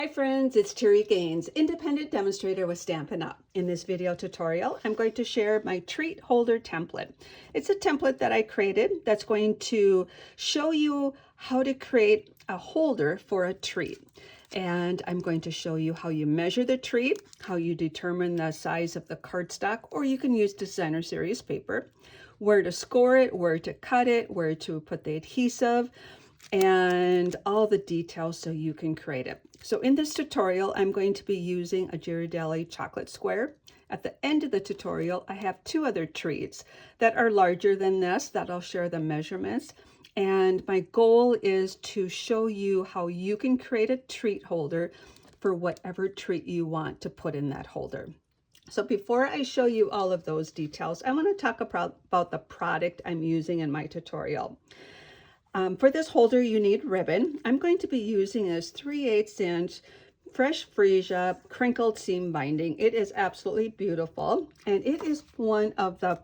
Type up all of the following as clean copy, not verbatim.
Hi friends, it's Terri Gaines, independent demonstrator with Stampin' Up. In this video tutorial, I'm going to share my treat holder template. It's a template that I created that's going to show you how to create a holder for a treat. And I'm going to show you how you measure the treat, how you determine the size of the cardstock, or you can use designer series paper, where to score it, where to cut it, where to put the adhesive, and all the details so you can create it. So in this tutorial, I'm going to be using a Ghirardelli chocolate square. At the end of the tutorial, I have two other treats that are larger than this that I'll share the measurements. And my goal is to show you how you can create a treat holder for whatever treat you want to put in that holder. So before I show you all of those details, I want to talk about the product I'm using in my tutorial. For this holder, you need ribbon. I'm going to be using this 3/8 inch fresh freesia crinkled seam binding. It is absolutely beautiful, and it is one of the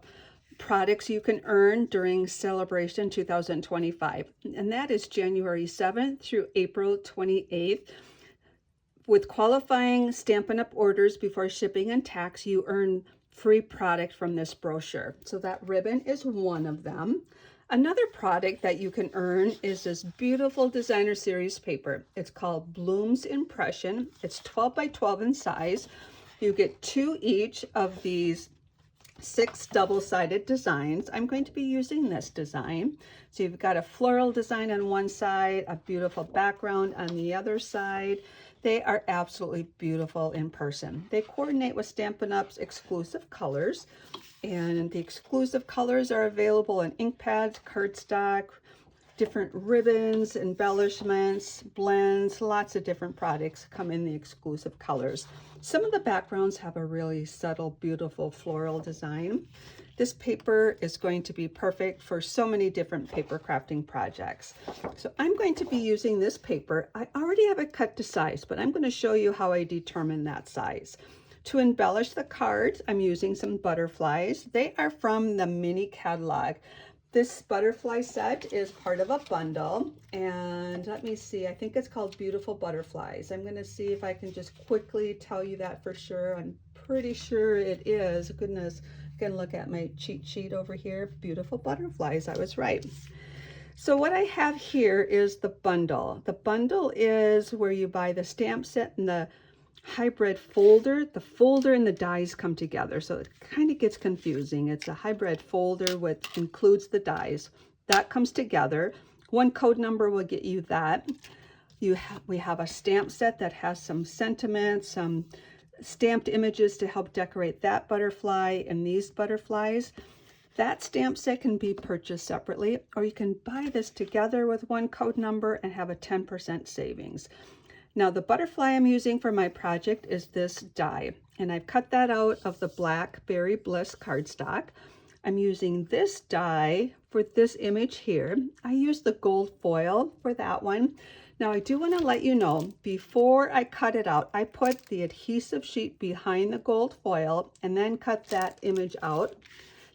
products you can earn during Sale-A-Bration 2025, and that is January 7th through April 28th. With qualifying Stampin' Up orders before shipping and tax, you earn free product from this brochure. So that ribbon is one of them. Another product that you can earn is this beautiful designer series paper. It's called Bloom's Impression. It's 12 by 12 in size. You get two each of these 6 double-sided designs. I'm going to be using this design. So you've got a floral design on one side, a beautiful background on the other side. They are absolutely beautiful in person. They coordinate with Stampin' Up's exclusive colors, and the exclusive colors are available in ink pads, cardstock, different ribbons, embellishments, blends, lots of different products come in the exclusive colors. Some of the backgrounds have a really subtle, beautiful floral design. This paper is going to be perfect for so many different paper crafting projects. So I'm going to be using this paper. I already have it cut to size, but I'm going to show you how I determine that size. To embellish the cards, I'm using some butterflies. They are from the mini catalog. This butterfly set is part of a bundle, and let me see, I think it's called Beautiful Butterflies. I'm going to see if I can just quickly tell you that for sure. I'm pretty sure it is. Goodness, I can look at my cheat sheet over here. Beautiful Butterflies, I was right. So what I have here is the bundle. The bundle is where you buy the stamp set and the hybrid folder. The folder and the dies come together, so it kind of gets confusing. It's a hybrid folder which includes the dies. That comes together. One code number will get you that. We have a stamp set that has some sentiments, some stamped images to help decorate that butterfly and these butterflies. That stamp set can be purchased separately, or you can buy this together with one code number and have a 10% savings. Now the butterfly I'm using for my project is this die, and I've cut that out of the black Berry Bliss cardstock. I'm using this die for this image here. I use the gold foil for that one. Now I do want to let you know, before I cut it out, I put the adhesive sheet behind the gold foil and then cut that image out.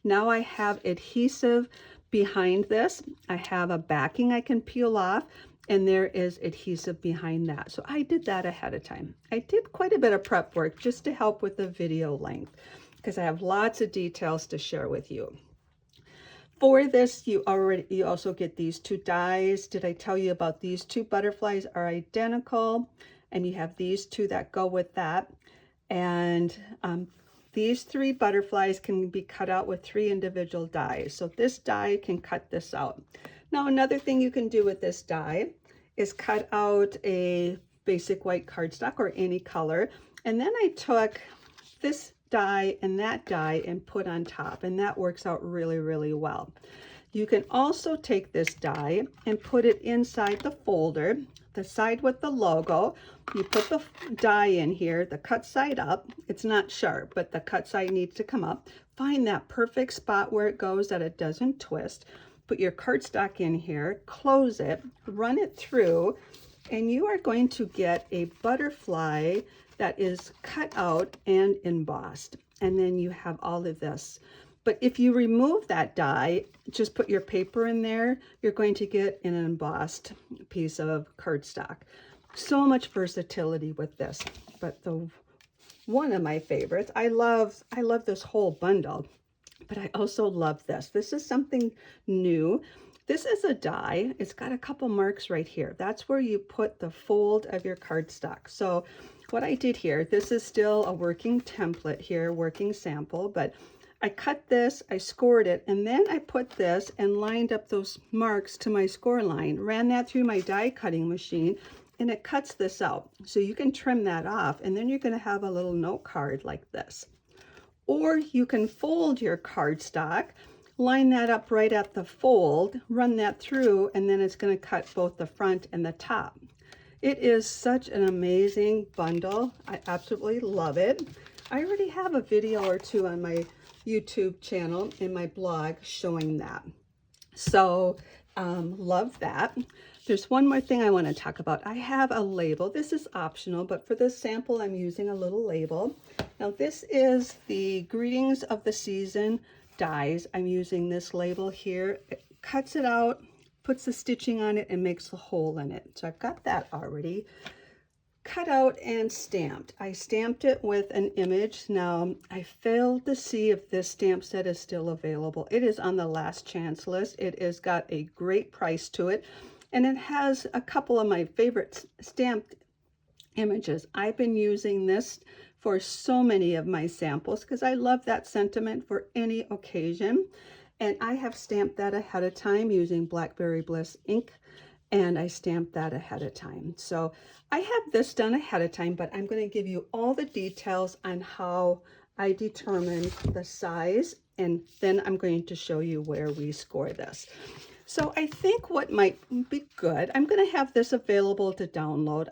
Now I have adhesive behind this. I have a backing I can peel off, and there is adhesive behind that. So I did that ahead of time. I did quite a bit of prep work just to help with the video length, because I have lots of details to share with you. For this, you also get these two dies. Did I tell you about these two butterflies are identical? And you have these two that go with that. And these 3 butterflies can be cut out with 3 individual dies. So this die can cut this out. Now, another thing you can do with this die is cut out a basic white cardstock or any color. And then I took this die and that die and put on top, and that works out really, really well. You can also take this die and put it inside the folder, the side with the logo. You put the die in here, the cut side up. It's not sharp, but the cut side needs to come up. Find that perfect spot where it goes that it doesn't twist. Put your cardstock in here, close it, run it through, and you are going to get a butterfly that is cut out and embossed. And then you have all of this. But if you remove that die, just put your paper in there, you're going to get an embossed piece of cardstock. So much versatility with this, but one of my favorites, I love this whole bundle, but I also love this. This is something new. This is a die. It's got a couple marks right here. That's where you put the fold of your cardstock. So what I did here, this is still a working template here, working sample, but I cut this, I scored it, and then I put this and lined up those marks to my score line, ran that through my die cutting machine, and it cuts this out. So you can trim that off, and then you're going to have a little note card like this. Or you can fold your cardstock, line that up right at the fold, run that through, and then it's going to cut both the front and the top. It is such an amazing bundle. I absolutely love it. I already have a video or two on my YouTube channel and my blog showing that. So love that. There's one more thing I want to talk about. I have a label. This is optional, but for this sample, I'm using a little label. Now this is the Greetings of the Season dies. I'm using this label here. It cuts it out, puts the stitching on it, and makes the hole in it. So I've got that already cut out and stamped. I stamped it with an image. Now I failed to see if this stamp set is still available. It is on the last chance list. It has got a great price to it, and it has a couple of my favorite stamped images. I've been using this for so many of my samples because I love that sentiment for any occasion, and I have stamped that ahead of time using Blackberry Bliss ink, and I stamped that ahead of time. So I have this done ahead of time, but I'm going to give you all the details on how I determine the size, and then I'm going to show you where we score this. So I think what might be good, I'm going to have this available to download.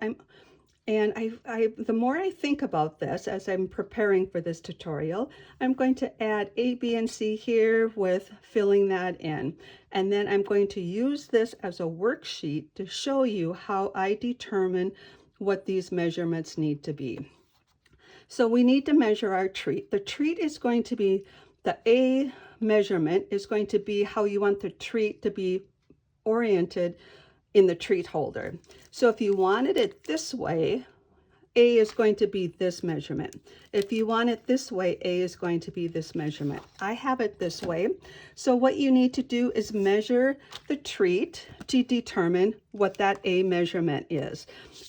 The more I think about this as I'm preparing for this tutorial, I'm going to add A, B, and C here with filling that in. And then I'm going to use this as a worksheet to show you how I determine what these measurements need to be. So we need to measure our treat. The treat is going to be, the A measurement is going to be how you want the treat to be oriented in the treat holder. So if you wanted it this way, A is going to be this measurement. If you want it this way, A is going to be this measurement. I have it this way. So what you need to do is measure the treat to determine what that A measurement is.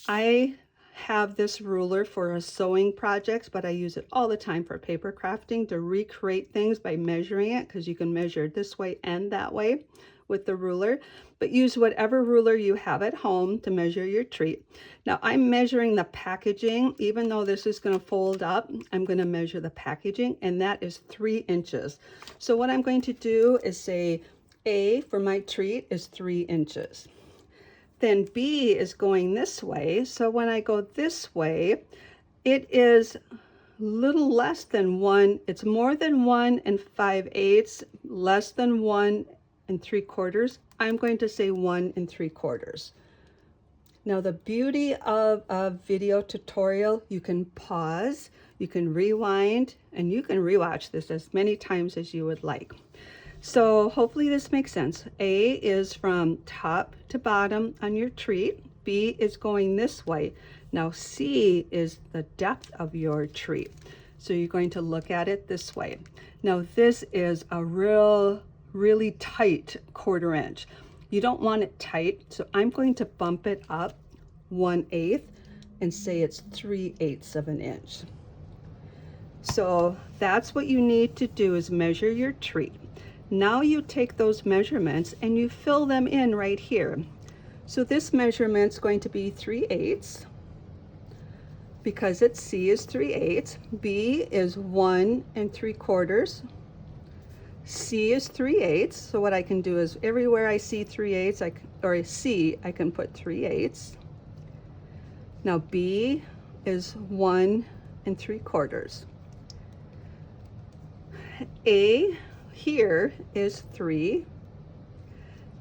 I have this ruler for a sewing projects, but I use it all the time for paper crafting to recreate things by measuring it, because you can measure this way and that way with the ruler, but use whatever ruler you have at home to measure your treat. Now I'm measuring the packaging. Even though this is going to fold up, I'm going to measure the packaging, and that is 3 inches. So what I'm going to do is say A for my treat is 3 inches. Then B is going this way. So when I go this way, it is little less than 1. It's more than 1 5/8, less than 1 3/4. I'm going to say 1 3/4. Now the beauty of a video tutorial, you can pause, you can rewind, and you can rewatch this as many times as you would like. So hopefully this makes sense. A is from top to bottom on your treat. B is going this way. Now C is the depth of your treat. So you're going to look at it this way. Now this is a really tight 1/4 inch. You don't want it tight, so I'm going to bump it up 1/8 and say it's 3/8 of an inch. So that's what you need to do, is measure your treat. Now you take those measurements and you fill them in right here. So this measurement's going to be 3/8 because it's C is 3/8, B is 1 3/4, C is 3/8. So what I can do is everywhere I see 3/8, or a C, I can put 3/8. Now B is 1 3/4. A here is 3,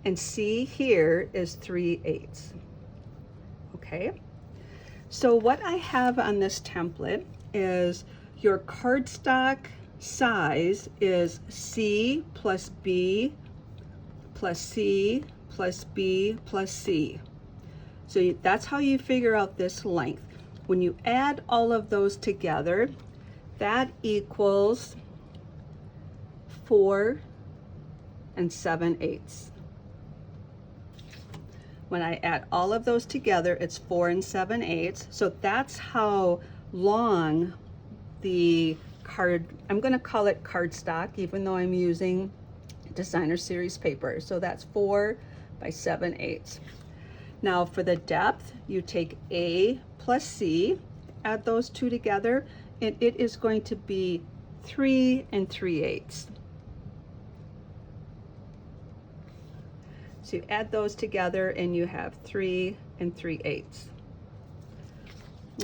and C here is 3/8. Okay, so what I have on this template is your cardstock size is C plus B plus C plus B plus C. So that's how you figure out this length. When you add all of those together, that equals 4 7/8. When I add all of those together, it's 4 7/8. So that's how long the card, I'm going to call it cardstock, even though I'm using designer series paper. So that's 4 7/8. Now for the depth, you take A plus C, add those two together, and it is going to be 3 3/8. So you add those together and you have 3 3/8.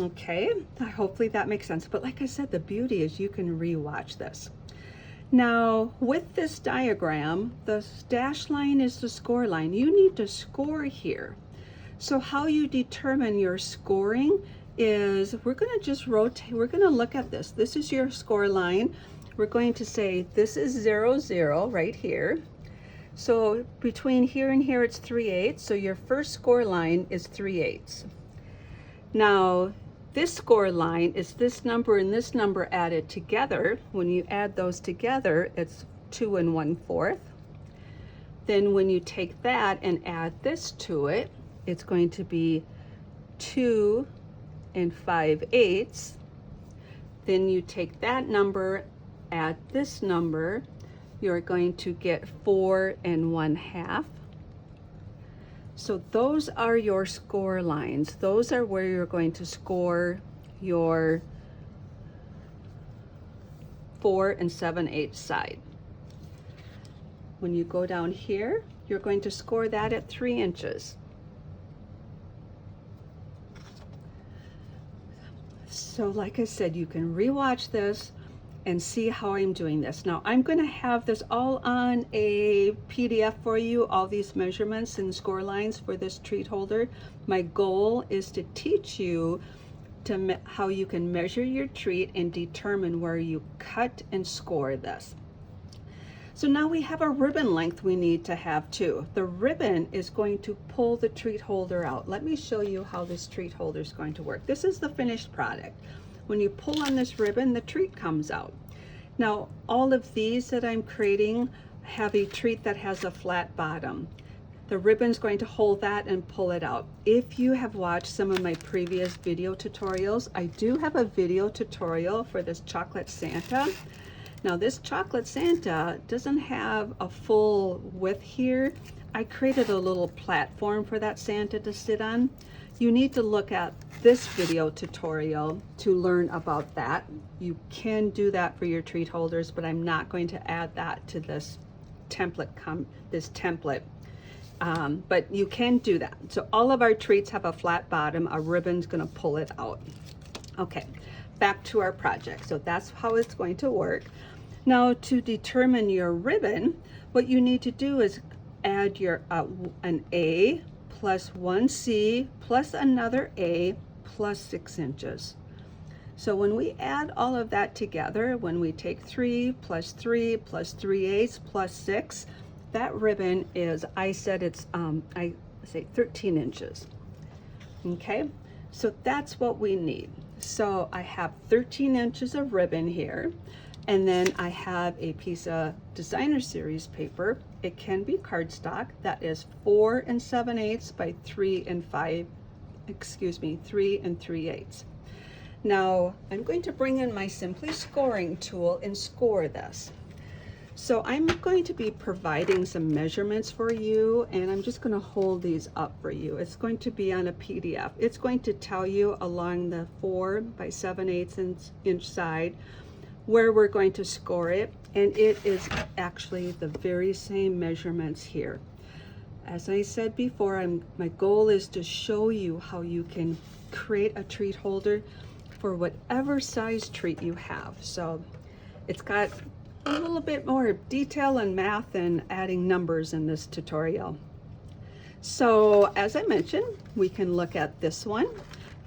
Okay, hopefully that makes sense. But like I said, the beauty is you can re-watch this. Now with this diagram, the dash line is the score line. You need to score here. So how you determine your scoring is, we're going to just rotate, we're going to look at this. This is your score line. We're going to say this is 0 0 right here. So between here and here it's 3/8. So your first score line is 3/8. Now this score line is this number and this number added together. When you add those together, it's 2 1/4. Then when you take that and add this to it, it's going to be 2 5/8. Then you take that number, add this number, you're going to get 4 1/2. So those are your score lines. Those are where you're going to score your 4 7/8 side. When you go down here, you're going to score that at 3 inches. So like I said, you can re-watch this and see how I'm doing this. Now I'm going to have this all on a PDF for you, all these measurements and score lines for this treat holder. My goal is to teach you how you can measure your treat and determine where you cut and score this. So now we have a ribbon length we need to have too. The ribbon is going to pull the treat holder out. Let me show you how this treat holder is going to work. This is the finished product. When you pull on this ribbon, the treat comes out. Now, all of these that I'm creating have a treat that has a flat bottom. The ribbon's going to hold that and pull it out. If you have watched some of my previous video tutorials, I do have a video tutorial for this chocolate Santa. Now this chocolate Santa doesn't have a full width here. I created a little platform for that Santa to sit on. You need to look at this video tutorial to learn about that. You can do that for your treat holders, but I'm not going to add that to this template. But you can do that. So all of our treats have a flat bottom. A ribbon's going to pull it out. Okay, back to our project. So that's how it's going to work. Now to determine your ribbon, what you need to do is add your an A plus 1C plus another A plus 6 inches. So when we add all of that together, when we take 3 plus 3 plus 3/8 plus 6, that ribbon is, I said it's, I say 13 inches. Okay, so that's what we need. So I have 13 inches of ribbon here. And then I have a piece of designer series paper. It can be cardstock. That is 4 7/8 by 3 3/8. Now I'm going to bring in my Simply Scoring tool and score this. So I'm going to be providing some measurements for you, and I'm just going to hold these up for you. It's going to be on a PDF. It's going to tell you along the 4 7/8 inch side where we're going to score it, and it is actually the very same measurements here. As I said before, my goal is to show you how you can create a treat holder for whatever size treat you have. So it's got a little bit more detail and math and adding numbers in this tutorial. So as I mentioned, we can look at this one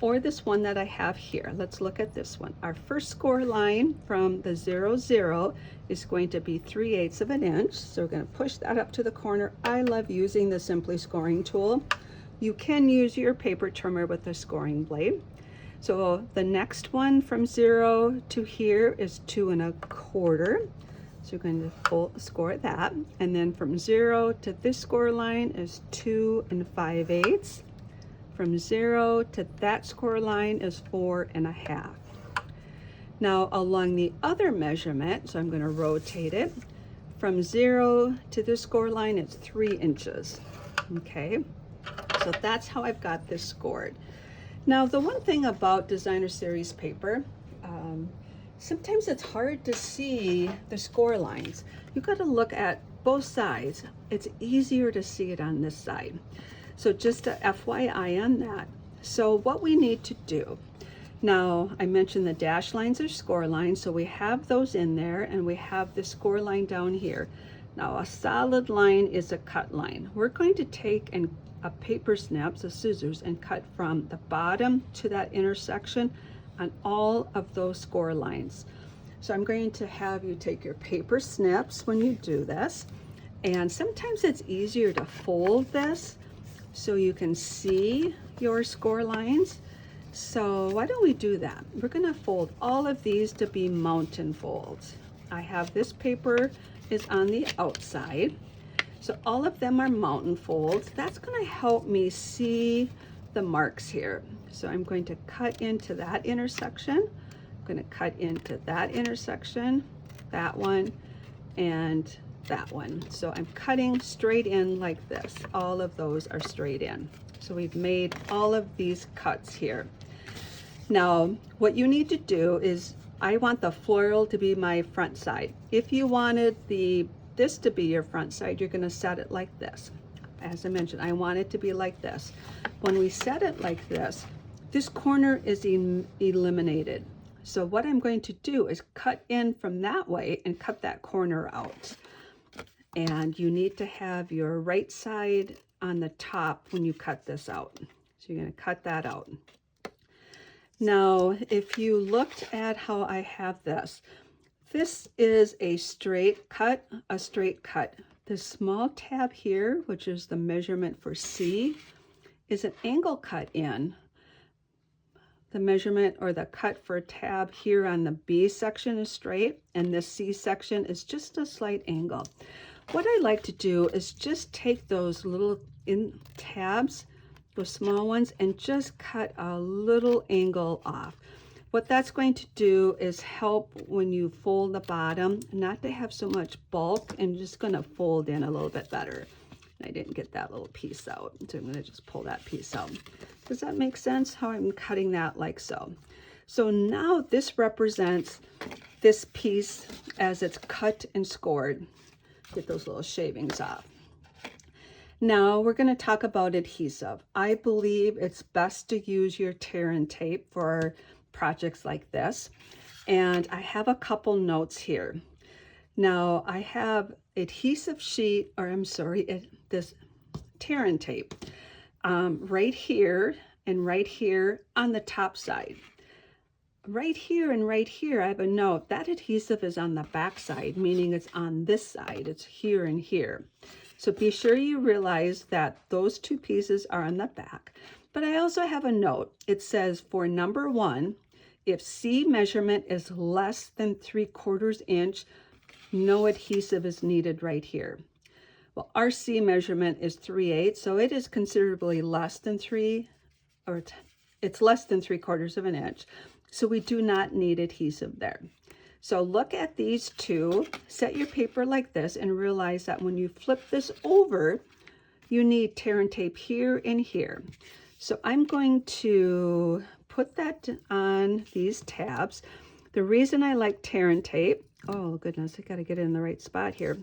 or this one that I have here. Let's look at this one. Our first score line from the 0 0 is going to be 3/8 of an inch. So we're going to push that up to the corner. I love using the Simply Scoring tool. You can use your paper trimmer with a scoring blade. So the next one from 0 to here is 2 1/4. So you're going to score that. And then from 0 to this score line is 2 5/8. From 0 to that score line is 4 1/2. Now along the other measurement, so I'm going to rotate it, from 0 to this score line it's 3 inches. Okay, so that's how I've got this scored. Now the one thing about designer series paper, sometimes it's hard to see the score lines. You've got to look at both sides. It's easier to see it on this side. So just a FYI on that. So what we need to do, now I mentioned the dash lines are score lines, so we have those in there, and we have the score line down here. Now a solid line is a cut line. We're going to take a paper snip, so scissors, and cut from the bottom to that intersection on all of those score lines. So I'm going to have you take your paper snips when you do this, and sometimes it's easier to fold this so you can see your score lines. So why don't we do that? We're going to fold all of these to be mountain folds. I have this paper is on the outside, so all of them are mountain folds. That's going to help me see the marks here. So I'm going to cut into that intersection. I'm going to cut into that intersection, that one, and that one. So I'm cutting straight in like this. All of those are straight in. So we've made all of these cuts here. Now, what you need to do is, I want the floral to be my front side. If you wanted this to be your front side, you're going to set it like this. As I mentioned, I want it to be like this. When we set it like this corner is eliminated. So what I'm going to do is cut in from that way and cut that corner out. And you need to have your right side on the top when you cut this out. So you're going to cut that out. Now, if you looked at how I have this is a straight cut, The small tab here, which is the measurement for C, is an angle cut in. The measurement or the cut for tab here on the B section is straight, and the C section is just a slight angle. What I like to do is just take those little tabs, those small ones, and just cut a little angle off. What that's going to do is help when you fold the bottom, not to have so much bulk, and just going to fold in a little bit better. I didn't get that little piece out, so I'm going to just pull that piece out. Does that make sense how I'm cutting that like so? So now this represents this piece as it's cut and scored. Get those little shavings off. Now we're going to talk about adhesive. I believe it's best to use your tear and tape for projects like this. And I have a couple notes here. Now I have adhesive sheet, or I'm sorry, this tear and tape right here and right here on the top side. Right here and right here, I have a note. That adhesive is on the back side, meaning it's on this side. It's here and here. So be sure you realize that those two pieces are on the back. But I also have a note. It says for number 1, if C measurement is less than 3/4 inch, no adhesive is needed right here. Well, our C measurement is 3/8, so it is considerably less than it's less than 3/4 of an inch. So we do not need adhesive there. So look at these two, set your paper like this, and realize that when you flip this over, you need tear and tape here and here. So I'm going to put that on these tabs. The reason I like tear and tape, oh goodness, I gotta get it in the right spot here.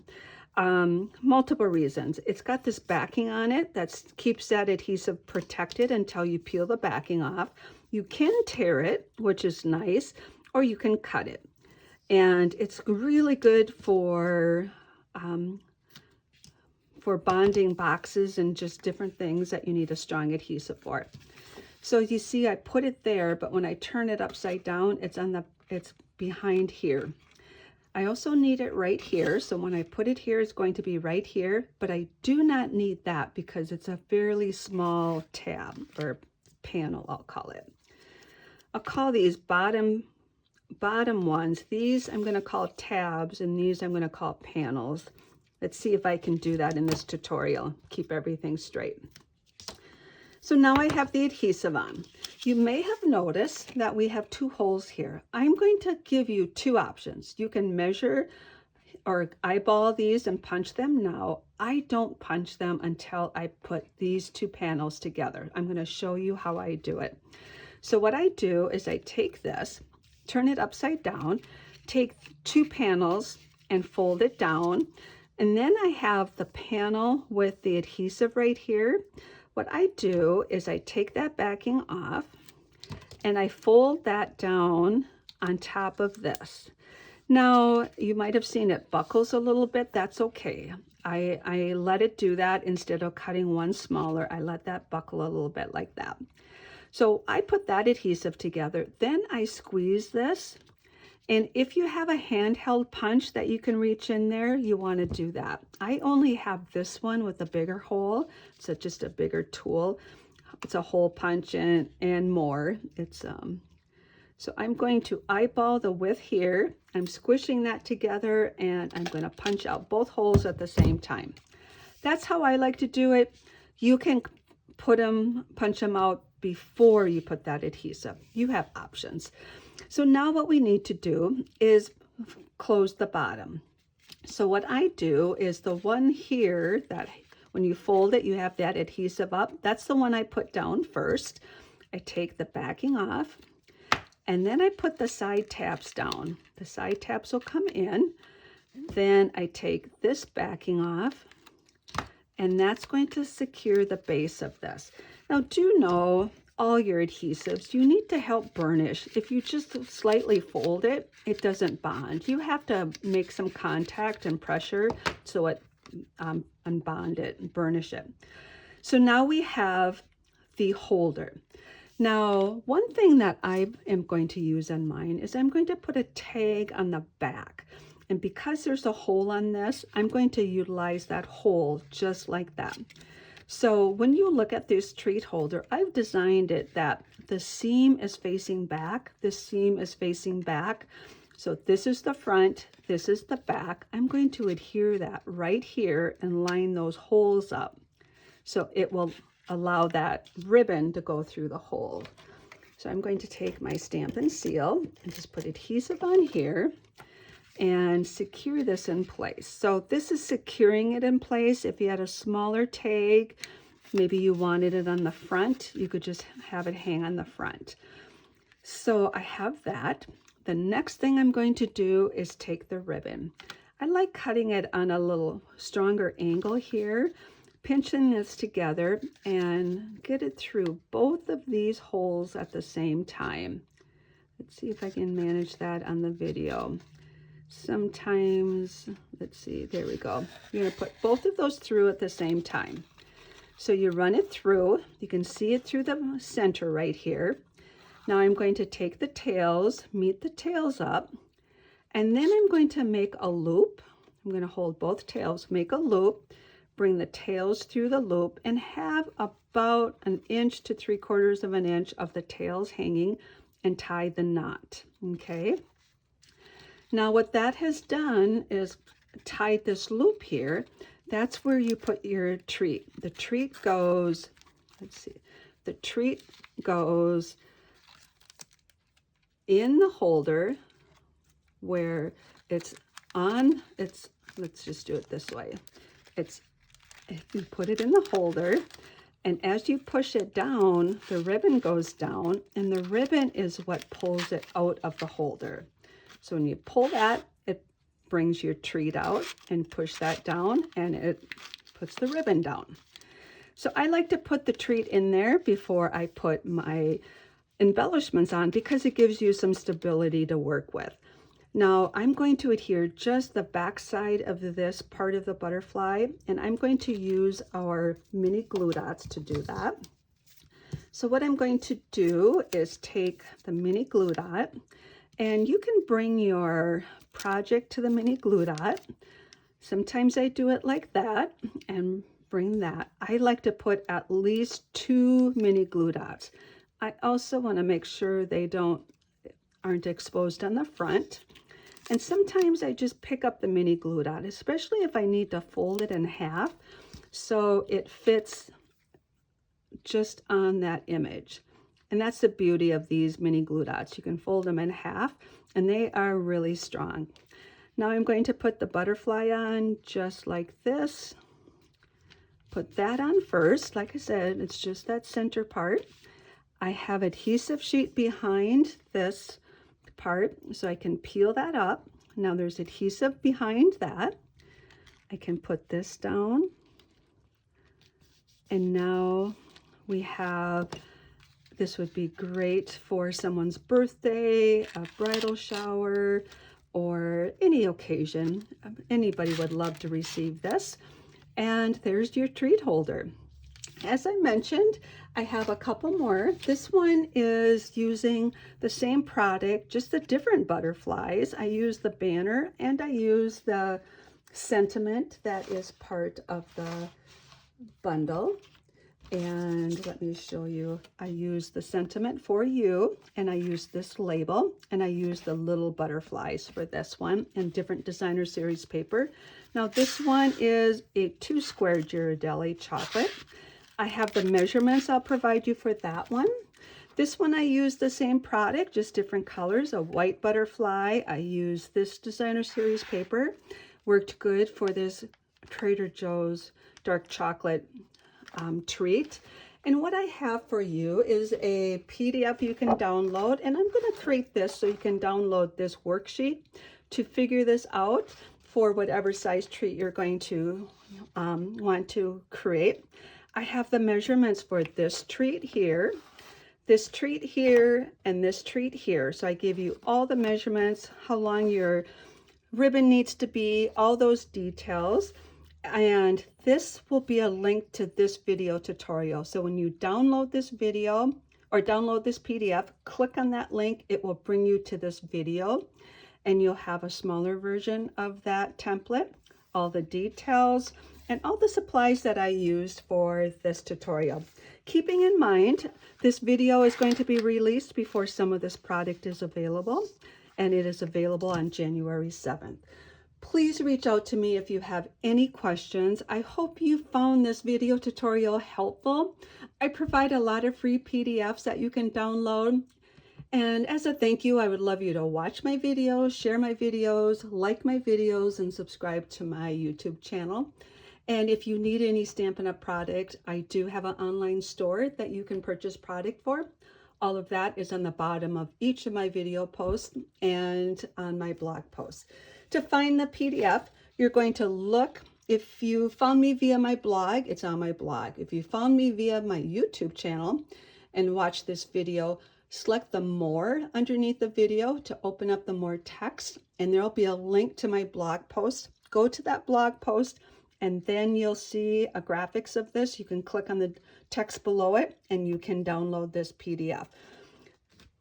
Multiple reasons. It's got this backing on it that keeps that adhesive protected until you peel the backing off. You can tear it, which is nice, or you can cut it. And it's really good for bonding boxes and just different things that you need a strong adhesive for. So you see, I put it there, but when I turn it upside down, it's behind here. I also need it right here. So when I put it here, it's going to be right here, but I do not need that because it's a fairly small tab or panel, I'll call it. I'll call these bottom ones. These I'm going to call tabs, and these I'm going to call panels. Let's see if I can do that in this tutorial. Keep everything straight. So now I have the adhesive on. You may have noticed that we have 2 holes here. I'm going to give you 2 options. You can measure or eyeball these and punch them now. I don't punch them until I put these 2 panels together. I'm going to show you how I do it. So what I do is I take this, turn it upside down, take 2 panels and fold it down. And then I have the panel with the adhesive right here. What I do is I take that backing off and I fold that down on top of this. Now, you might have seen it buckles a little bit. That's okay. I let it do that instead of cutting one smaller. I let that buckle a little bit like that. So I put that adhesive together. Then I squeeze this. And if you have a handheld punch that you can reach in there, you want to do that. I only have this one with a bigger hole. So just a bigger tool. It's a hole punch and more. It's so I'm going to eyeball the width here. I'm squishing that together and I'm going to punch out both holes at the same time. That's how I like to do it. You can punch them out before you put that adhesive. You have options. So now what we need to do is close the bottom. So what I do is the one here that when you fold it, you have that adhesive up. That's the one I put down first. I take the backing off and then I put the side tabs down. The side tabs will come in. Then I take this backing off and that's going to secure the base of this. Now do know all your adhesives, you need to help burnish. If you just slightly fold it, it doesn't bond. You have to make some contact and pressure so it unbond it and burnish it. So now we have the holder. Now, one thing that I am going to use on mine is I'm going to put a tag on the back. And because there's a hole on this, I'm going to utilize that hole just like that. So when you look at this treat holder, I've designed it that the seam is facing back, this seam is facing back. So this is the front, this is the back. I'm going to adhere that right here and line those holes up. So it will allow that ribbon to go through the hole. So I'm going to take my Stampin' Seal and just put adhesive on here and secure this in place. So this is securing it in place. If you had a smaller tag, maybe you wanted it on the front, you could just have it hang on the front. So I have that. The next thing I'm going to do is take the ribbon. I like cutting it on a little stronger angle here, pinching this together and get it through both of these holes at the same time. Let's see if I can manage that on the video. Sometimes, let's see, there we go. You're going to put both of those through at the same time. So you run it through. You can see it through the center right here. Now I'm going to take the tails, meet the tails up, and then I'm going to make a loop. I'm going to hold both tails, make a loop, bring the tails through the loop, and have about 1 inch to 3/4 of an inch of the tails hanging and tie the knot, okay? Now what that has done is tied this loop here. That's where you put your treat. The treat goes, let's see, the treat goes in the holder where it's on, let's just do it this way. You put it in the holder, and as you push it down, the ribbon goes down, and the ribbon is what pulls it out of the holder. So when you pull that, it brings your treat out, and push that down, and it puts the ribbon down. So I like to put the treat in there before I put my embellishments on because it gives you some stability to work with. Now I'm going to adhere just the back side of this part of the butterfly, and I'm going to use our mini glue dots to do that. So what I'm going to do is take the mini glue dot And you can bring your project to the mini glue dot. Sometimes I do it like that and bring that. I like to put at least 2 mini glue dots. I also want to make sure they aren't exposed on the front. And sometimes I just pick up the mini glue dot, especially if I need to fold it in half so it fits just on that image. And that's the beauty of these mini glue dots. You can fold them in half and they are really strong. Now I'm going to put the butterfly on just like this. Put that on first. Like I said, it's just that center part. I have adhesive sheet behind this part, so I can peel that up. Now there's adhesive behind that. I can put this down. And now we have, this would be great for someone's birthday, a bridal shower, or any occasion. Anybody would love to receive this. And there's your treat holder. As I mentioned, I have a couple more. This one is using the same product, just the different butterflies. I use the banner and I use the sentiment that is part of the bundle. And let me show you, I use the sentiment for you, and I use this label, and I use the little butterflies for this one and different designer series paper. Now this one is a 2 square Ghirardelli chocolate. I have the measurements I'll provide you for that one. This one I use the same product, just different colors, a white butterfly. I use this designer series paper. Worked good for this Trader Joe's dark chocolate treat. And what I have for you is a PDF you can download, and I'm going to create this so you can download this worksheet to figure this out for whatever size treat you're going to want to create. I have the measurements for this treat here, this treat here, and this treat here. So I give you all the measurements, how long your ribbon needs to be, all those details. And this will be a link to this video tutorial. So when you download this video or download this PDF, click on that link. It will bring you to this video and you'll have a smaller version of that template, all the details, and all the supplies that I used for this tutorial. Keeping in mind, this video is going to be released before some of this product is available, and it is available on January 7th. Please reach out to me if you have any questions. I hope you found this video tutorial helpful. I provide a lot of free PDFs that you can download. And as a thank you, I would love you to watch my videos, share my videos, like my videos, and subscribe to my YouTube channel. And if you need any Stampin' Up! Product, I do have an online store that you can purchase product for. All of that is on the bottom of each of my video posts and on my blog posts. To find the PDF, you're going to look, if you found me via my blog, it's on my blog. If you found me via my YouTube channel and watched this video, select the More underneath the video to open up the more text, and there'll be a link to my blog post. Go to that blog post, and then you'll see a graphics of this. You can click on the text below it, and you can download this PDF.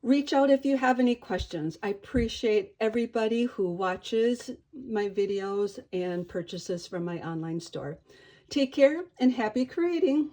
Reach out if you have any questions. I appreciate everybody who watches my videos and purchases from my online store. Take care and happy creating.